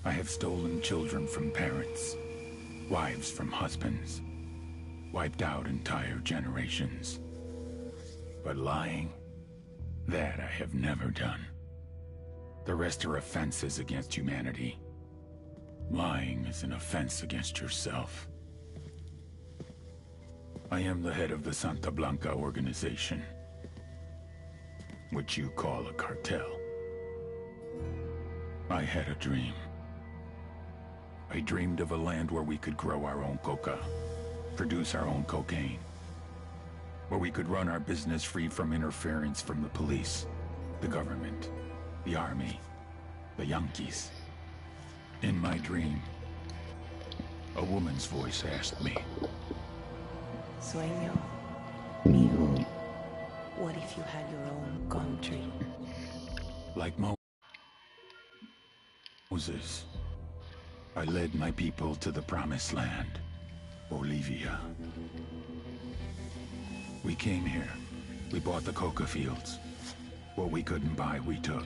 I have stolen children from parents, wives from husbands, wiped out entire generations. But lying, that I have never done. The rest are offenses against humanity. Lying is an offense against yourself. I am the head of the Santa Blanca organization, which you call a cartel. I had a dream. I dreamed of a land where we could grow our own coca, produce our own cocaine, where we could run our business free from interference from the police, the government, the army, the Yankees. In my dream, a woman's voice asked me, Sueño, mijo, what if you had your own country? like Moses, I led my people to the promised land, Bolivia. We came here. We bought the coca fields. What we couldn't buy, we took.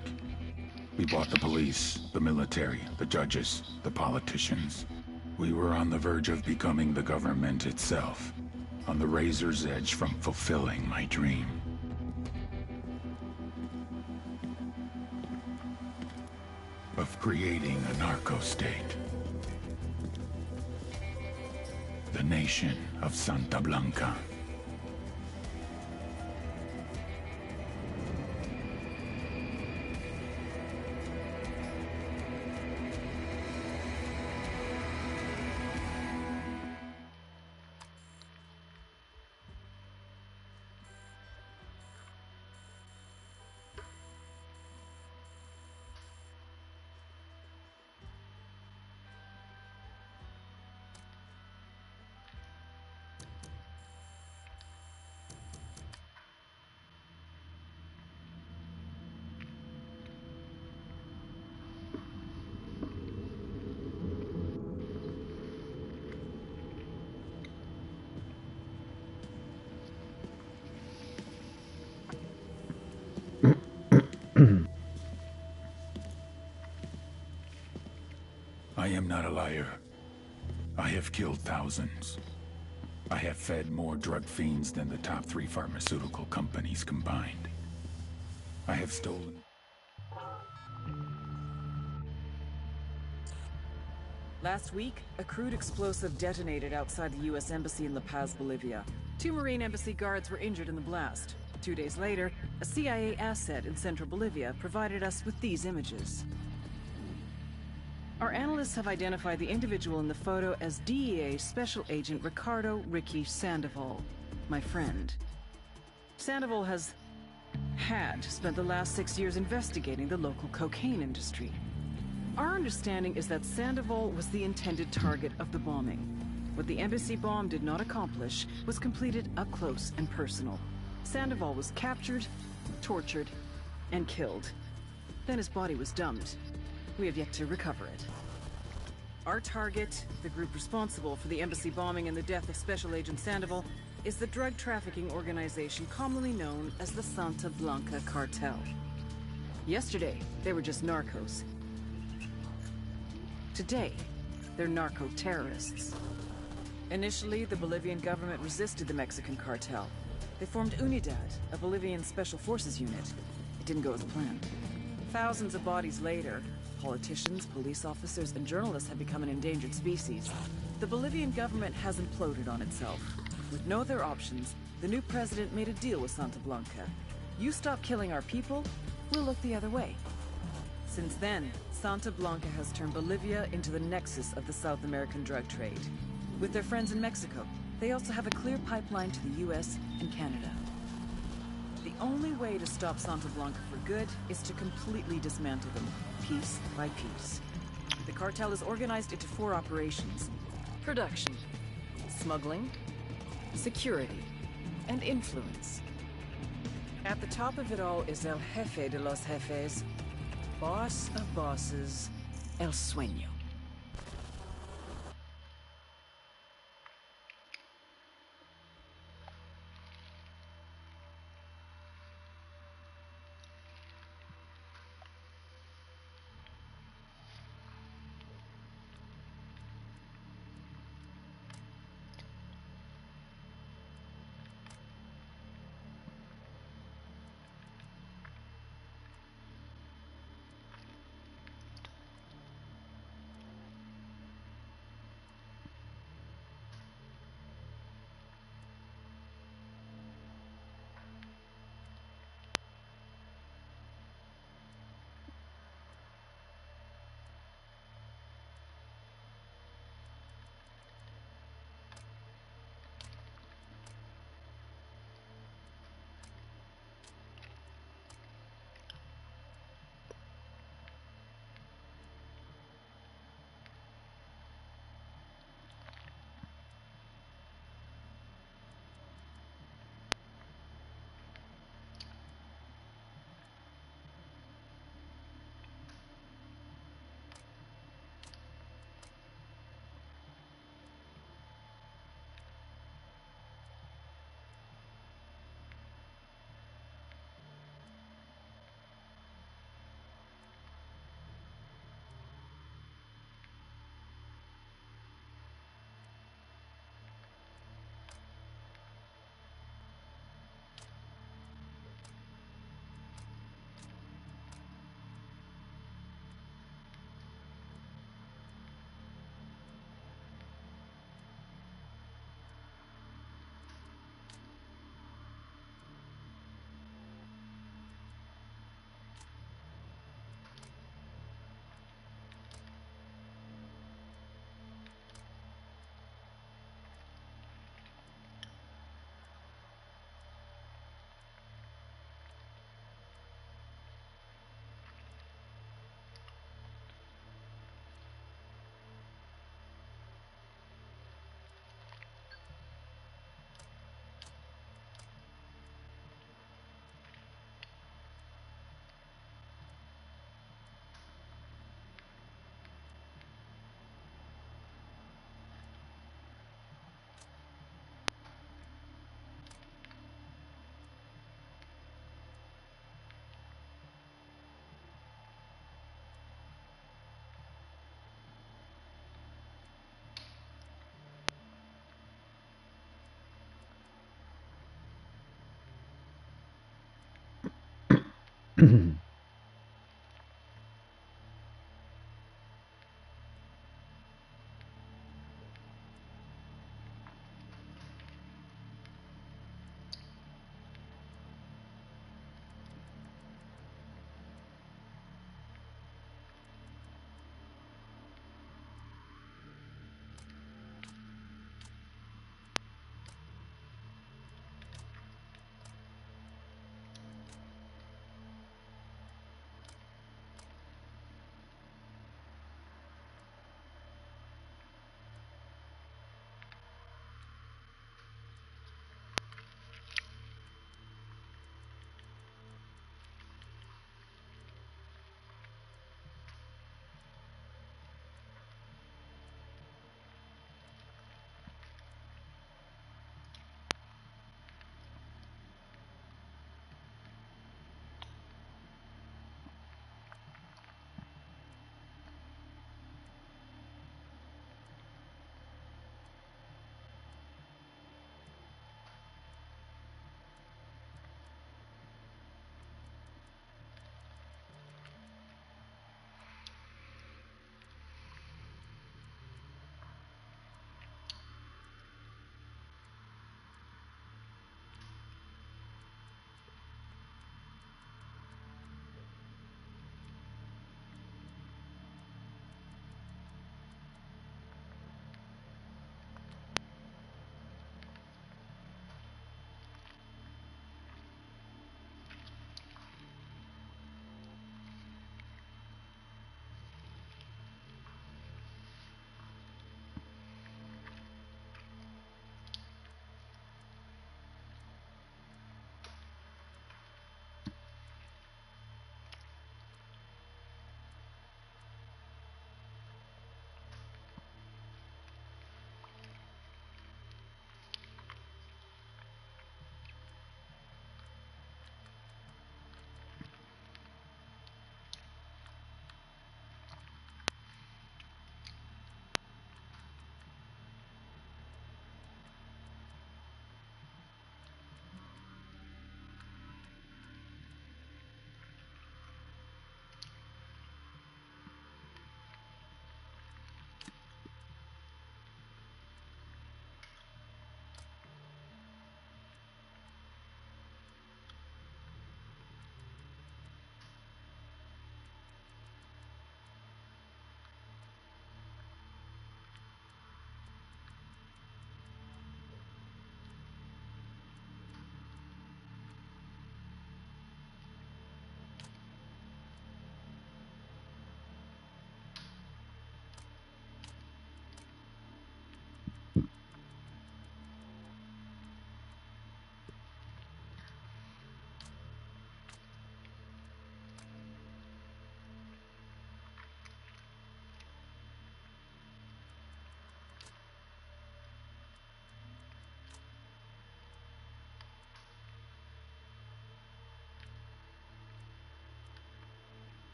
We bought the police, the military, the judges, the politicians. We were on the verge of becoming the government itself, on the razor's edge from fulfilling my dream. Of creating a narco-state. The nation of Santa Blanca. I am not a liar. I have killed thousands. I have fed more drug fiends than the top 3 pharmaceutical companies combined. I have stolen... Last week, a crude explosive detonated outside the U.S. Embassy in La Paz, Bolivia. 2 Marine Embassy guards were injured in the blast. 2 days later, a CIA asset in central Bolivia provided us with these images. Our analysts have identified the individual in the photo as DEA Special Agent Ricardo Ricky Sandoval, my friend. Sandoval had spent the last 6 years investigating the local cocaine industry. Our understanding is that Sandoval was the intended target of the bombing. What the embassy bomb did not accomplish was completed up close and personal. Sandoval was captured, tortured, and killed. Then his body was dumped. We have yet to recover it. Our target, the group responsible for the embassy bombing and the death of Special Agent Sandoval, is the drug trafficking organization commonly known as the Santa Blanca Cartel. Yesterday, they were just narcos. Today, they're narco-terrorists. Initially, the Bolivian government resisted the Mexican cartel. They formed Unidad, a Bolivian special forces unit. It didn't go as planned. Thousands of bodies later, politicians, police officers, and journalists have become an endangered species. The Bolivian government has imploded on itself. With no other options, the new president made a deal with Santa Blanca. You stop killing our people, we'll look the other way. Since then, Santa Blanca has turned Bolivia into the nexus of the South American drug trade. With their friends in Mexico, they also have a clear pipeline to the US and Canada. The only way to stop Santa Blanca for good is to completely dismantle them, piece by piece. The cartel is organized into 4 operations: production, smuggling, security, and influence. At the top of it all is El Jefe de los Jefes, boss of bosses, El Sueño.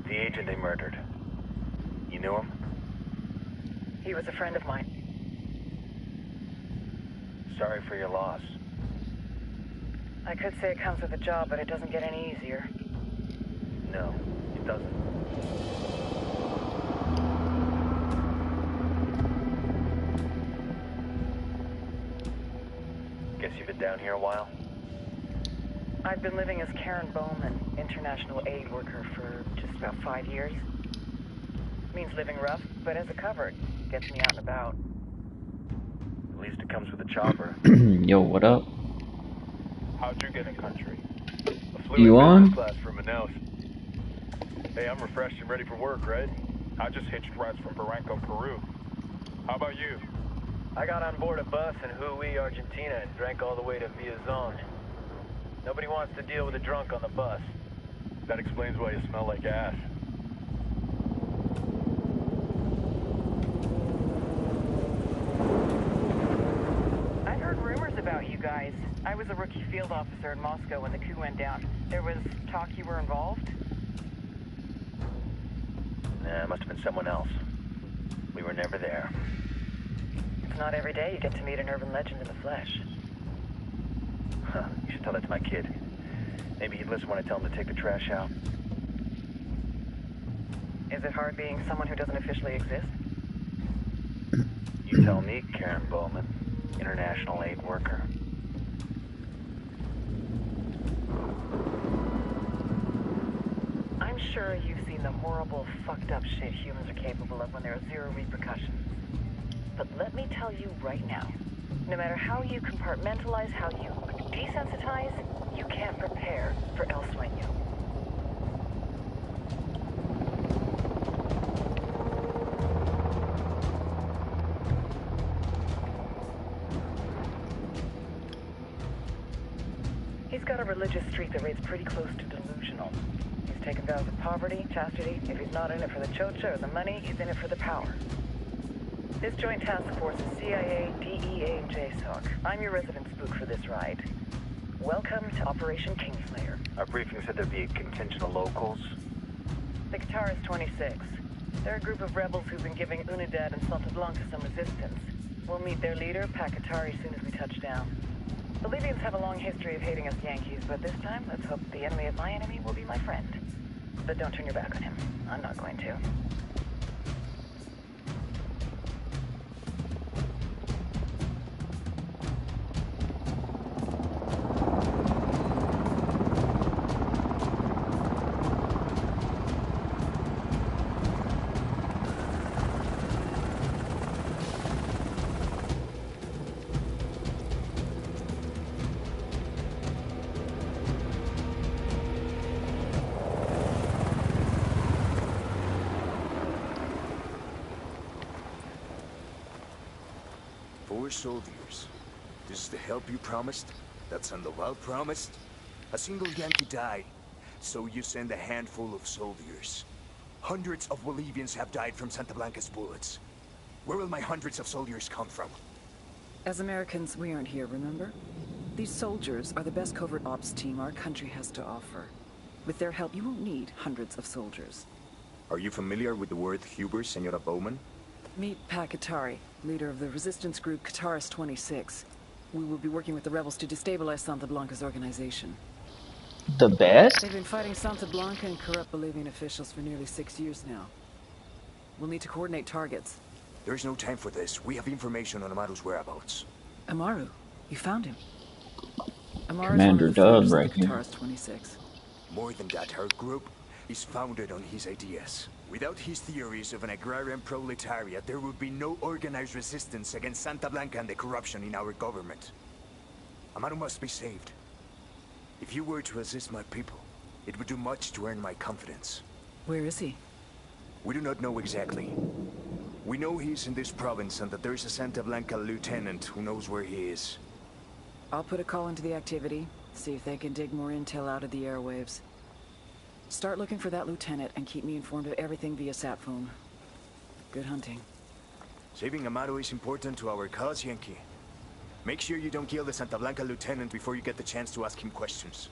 The agent they murdered. You knew him? He was a friend of mine. Sorry for your loss. I could say it comes with a job, but it doesn't get any easier. No, it doesn't. Guess you've been down here a while? I've been living as Karen Bowman, international aid worker, for just about 5 years. Means living rough, but as a cover, gets me out and about. At least it comes with a chopper. Yo, what up? How'd you get in country? You on? Class from Manaus. Hey, I'm refreshed and ready for work, right? I just hitched rides from Barranco, Peru. How about you? I got on board a bus in Hui, Argentina, and drank all the way to Villazon. Nobody wants to deal with a drunk on the bus. That explains why you smell like ass. I've heard rumors about you guys. I was a rookie field officer in Moscow when the coup went down. There was talk you were involved? Nah, it must have been someone else. We were never there. It's not every day you get to meet an urban legend in the flesh. Huh, you should tell that to my kid. Maybe he'd listen when I tell him to take the trash out. Is it hard being someone who doesn't officially exist? You tell me, Karen Bowman, international aid worker. I'm sure you've seen the horrible, fucked up shit humans are capable of when there are zero repercussions. But let me tell you right now, no matter how you compartmentalize, how you desensitize, you can't prepare for El Sueño. He's got a religious streak that rates pretty close to delusional. He's taken vows of poverty, chastity. If he's not in it for the chocha or the money, he's in it for the power. This joint task force is CIA, DEA, and JSOC. I'm your resident spook for this ride. Welcome to Operation Kingslayer. Our briefing said there'd be a contingent of locals. The Clancy's 26. They're a group of rebels who've been giving Unidad and Santa Blanca some resistance. We'll meet their leader, Pakatari, as soon as we touch down. Bolivians have a long history of hating us Yankees, but this time, let's hope the enemy of my enemy will be my friend. But don't turn your back on him. I'm not going to. Four soldiers. This is the help you promised? That Sandoval promised? A single Yankee died, so you send a handful of soldiers. Hundreds of Bolivians have died from Santa Blanca's bullets. Where will my hundreds of soldiers come from? As Americans, we aren't here, remember? These soldiers are the best covert ops team our country has to offer. With their help, you won't need hundreds of soldiers. Are you familiar with the word Huber, Senora Bowman? Meet Pakatari, leader of the resistance group Clancy'S 26. We will be working with the rebels to destabilize Santa Blanca's organization. The best? They've been fighting Santa Blanca and corrupt Bolivian officials for nearly 6 years now. We'll need to coordinate targets. There's no time for this. We have information on Amaru's whereabouts. Amaru, you found him. Amaru's Commander one of the Dub founders of right the here. Clancy'S 26. More than that, her group is founded on his ideas. Without his theories of an agrarian proletariat, there would be no organized resistance against Santa Blanca and the corruption in our government. Amaru must be saved. If you were to assist my people, it would do much to earn my confidence. Where is he? We do not know exactly. We know he's in this province and that there is a Santa Blanca lieutenant who knows where he is. I'll put a call into the activity, see if they can dig more intel out of the airwaves. Start looking for that lieutenant and keep me informed of everything via sat phone. Good hunting. Saving Amaru is important to our cause, Yankee. Make sure you don't kill the Santa Blanca lieutenant before you get the chance to ask him questions.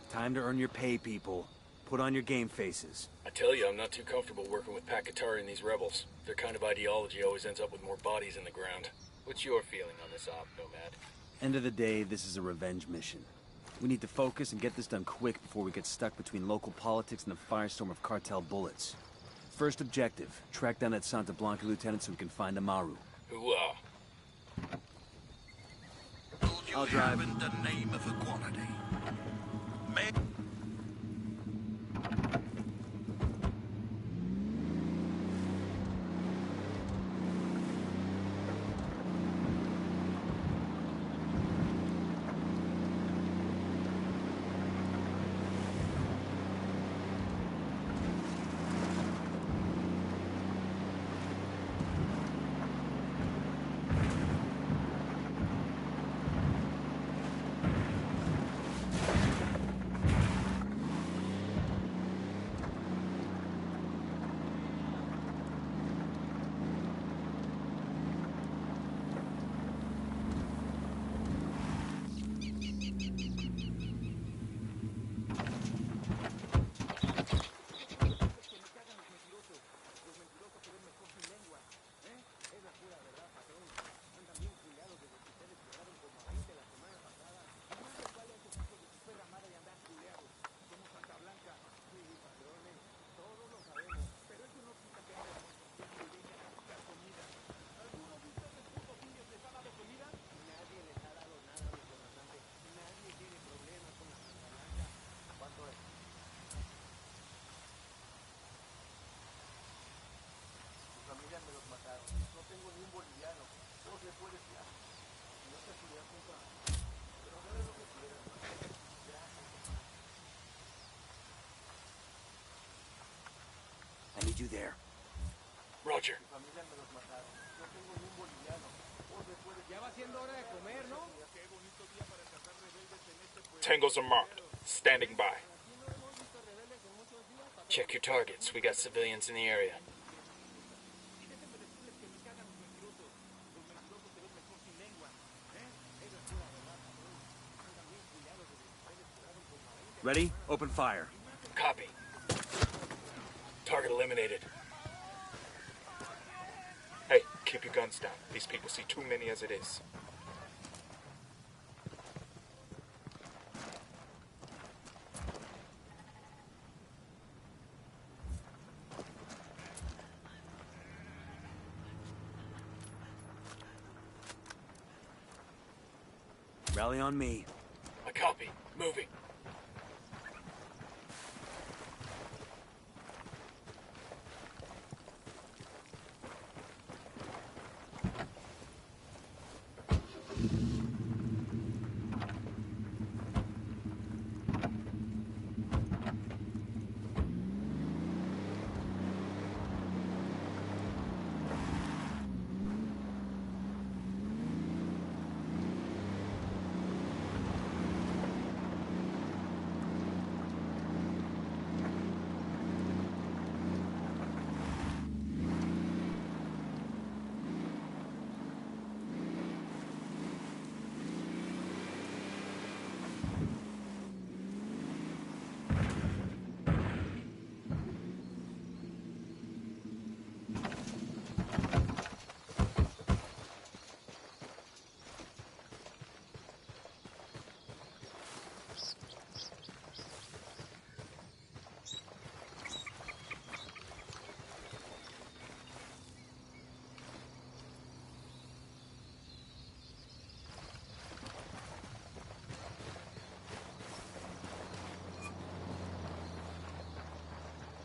Time to earn your pay, people. Put on your game faces. I tell you, I'm not too comfortable working with Pakatari and these rebels. Their kind of ideology always ends up with more bodies in the ground. What's your feeling on this op, Nomad? End of the day, this is a revenge mission. We need to focus and get this done quick before we get stuck between local politics and the firestorm of cartel bullets. First objective, track down that Santa Blanca lieutenant so we can find Amaru. Hooah. I'll drive. In the name of equality. I need you there. Roger. Tangles are marked. Standing by. Check your targets. We got civilians in the area. Ready? Open fire. Copy. Target eliminated. Hey, keep your guns down. These people see too many as it is. Rally on me. A copy. Moving.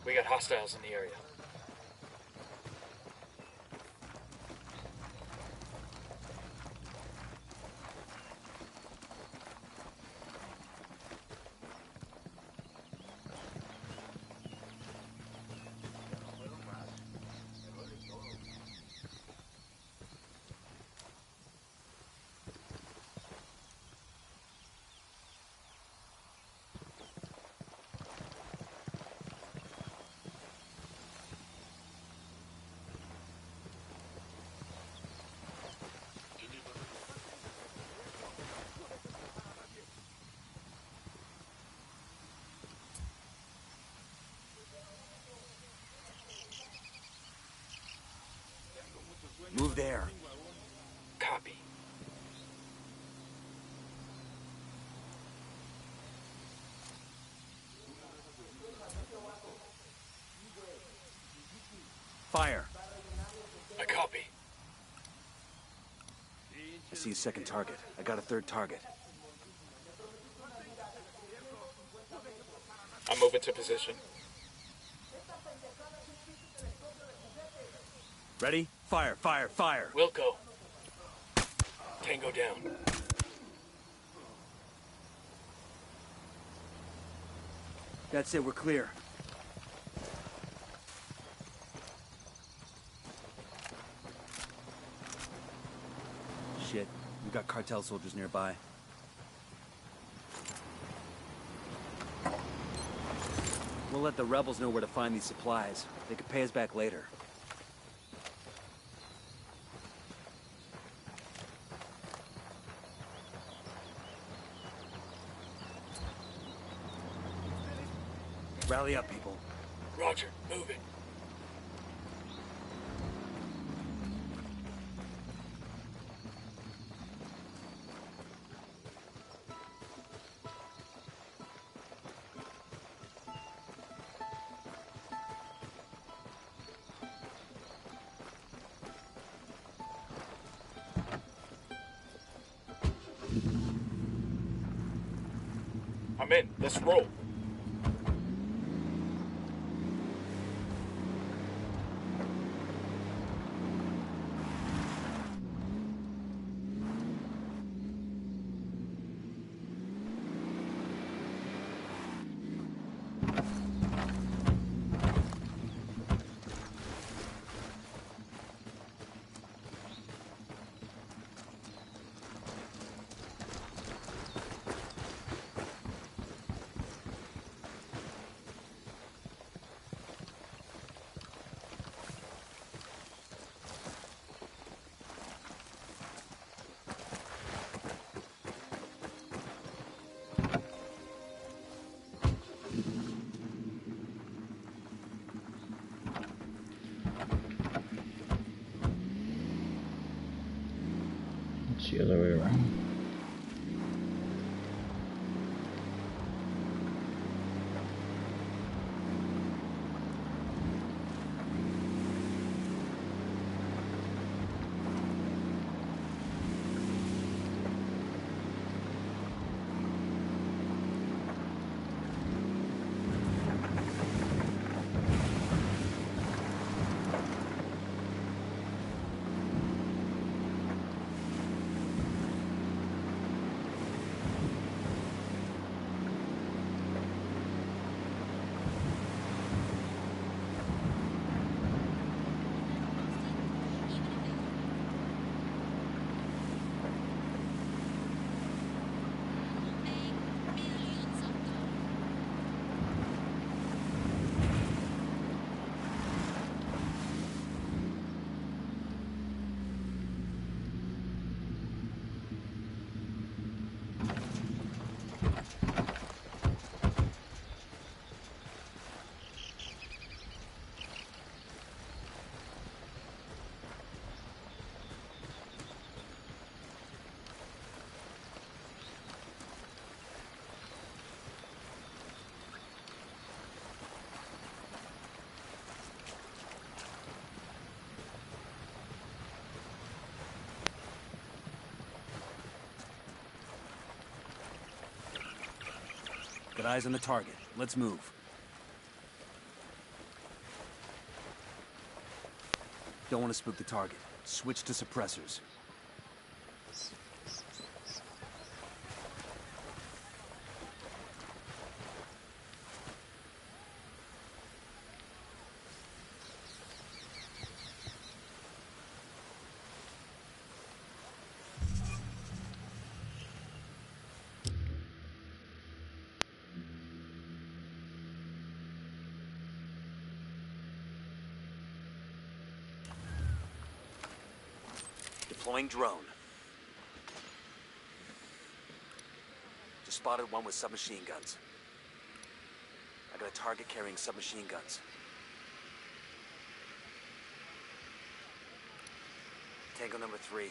We got hostiles in the area. Move there. Copy. Fire. I copy. I see a second target. I got a third target. I'm moving to position. Ready? Fire, fire, fire. Wilco. Tango down. That's it, we're clear. Shit, we got cartel soldiers nearby. We'll let the rebels know where to find these supplies. They could pay us back later. Rally up, people. Roger, move it. I'm in. Let's roll. It's the other way around. Got eyes on the target. Let's move. Don't want to spook the target. Switch to suppressors. Deploying drone. Just spotted one with submachine guns. I got a target carrying submachine guns. Tango number 3.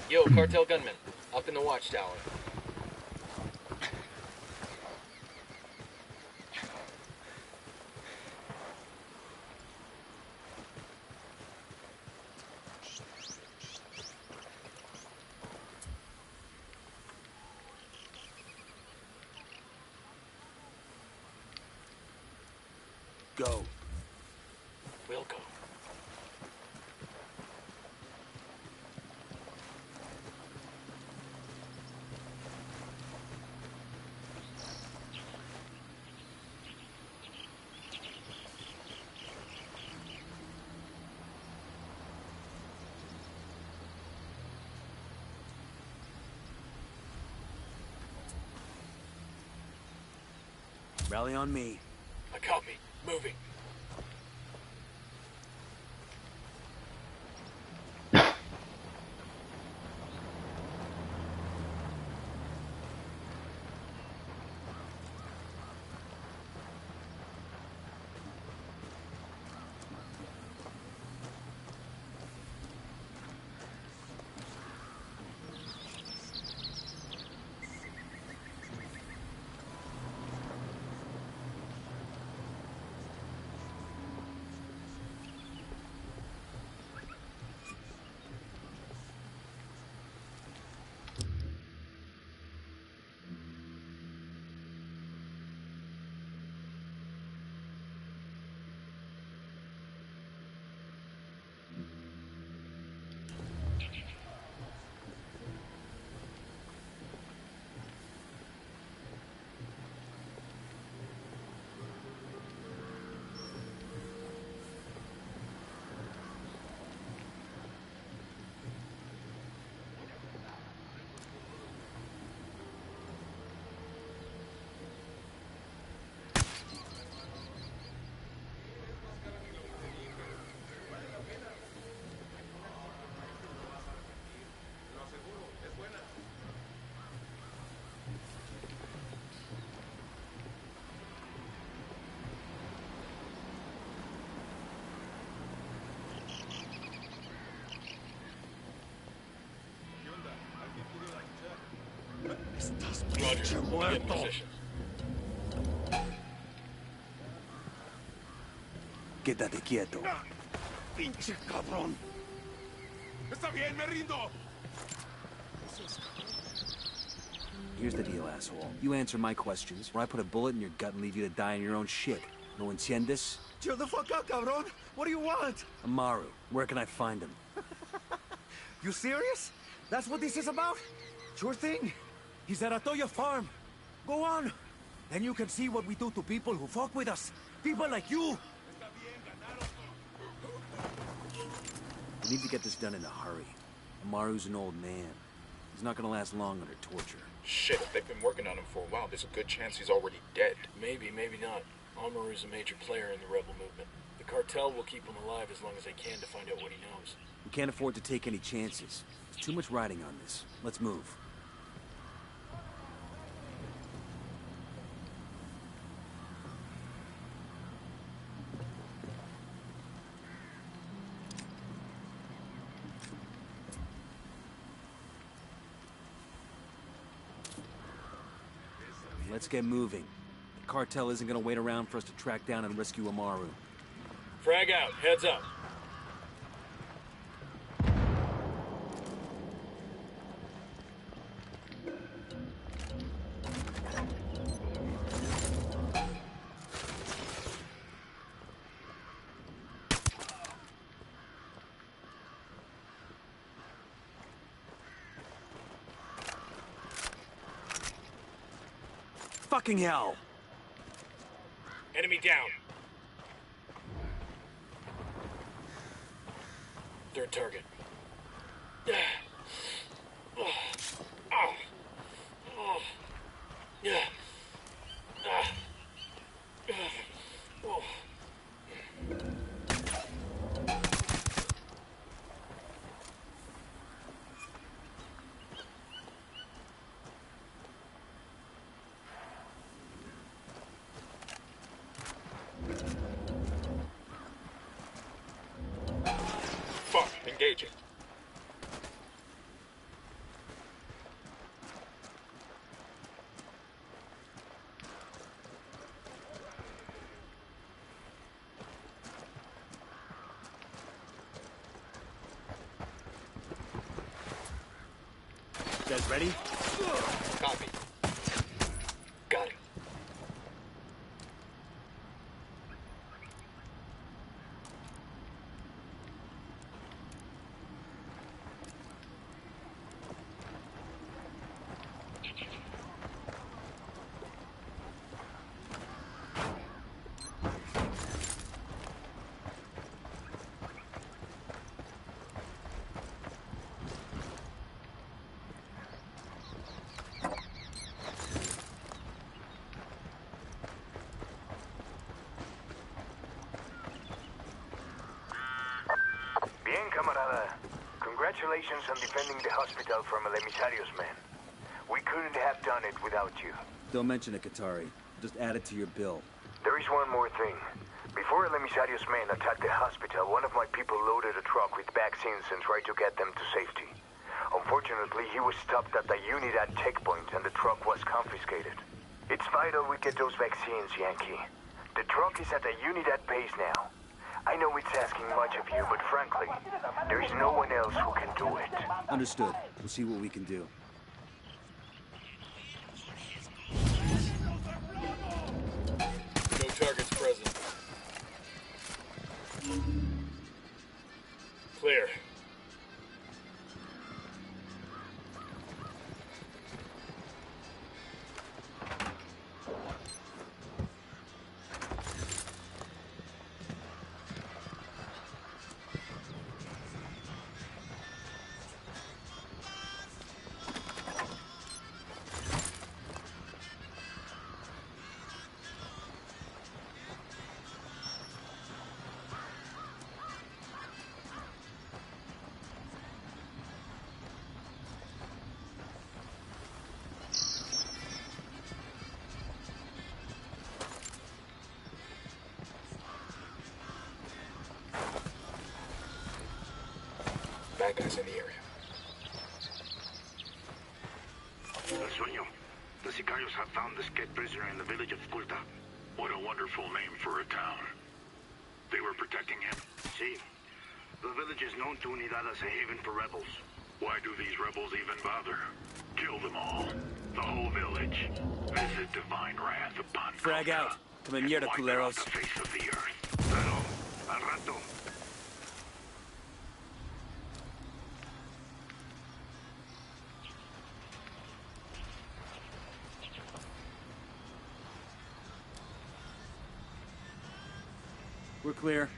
Yo, cartel gunman, up in the watchtower. Go. We'll go. Rally on me. I copy. Moving. Roger. Get in position. Quédate quieto. Pinche cabrón. Está bien, me rindo. Here's the deal, asshole. You answer my questions, or I put a bullet in your gut and leave you to die in your own shit. No entiendes? Chill the fuck out, cabrón. What do you want? Amaru, where can I find him? You serious? That's what this is about? Sure thing. He's at Atoya Farm. Go on. Then you can see what we do to people who fuck with us. People like you. We need to get this done in a hurry. Amaru's an old man. He's not gonna last long under torture. Shit, if they've been working on him for a while, there's a good chance he's already dead. Maybe, maybe not. Amaru's a major player in the rebel movement. The cartel will keep him alive as long as they can to find out what he knows. We can't afford to take any chances. There's too much riding on this. Let's move. Let's get moving. The cartel isn't gonna wait around for us to track down and rescue Amaru. Frag out. Heads up. Fucking hell. Enemy down. Third target. Engaging. You guys ready? Copy. Got it. Bien, camarada. Congratulations on defending the hospital from El Emisario's men. We couldn't have done it without you. Don't mention it, Qatari. Just add it to your bill. There is one more thing. Before El Emisario's men attacked the hospital, one of my people loaded a truck with vaccines and tried to get them to safety. Unfortunately, he was stopped at the Unidad checkpoint and the truck was confiscated. It's vital we get those vaccines, Yankee. The truck is at the Unidad base now. I know it's asking much of you, but frankly, there is no one else who can do it. Understood. We'll see what we can do. No targets present. Clear. Bad guys in the area. El Sueño. The Sicarios have found the escaped prisoner in the village of Culta. What a wonderful name for a town. They were protecting him? See. The village is known to Unidad as a haven for rebels. Why do these rebels even bother? Kill them all. The whole village. Visit divine wrath upon Frag Culta. out. Come in here, Wipe it culeros. off the face of the earth. Claro. Al rato. We're clear.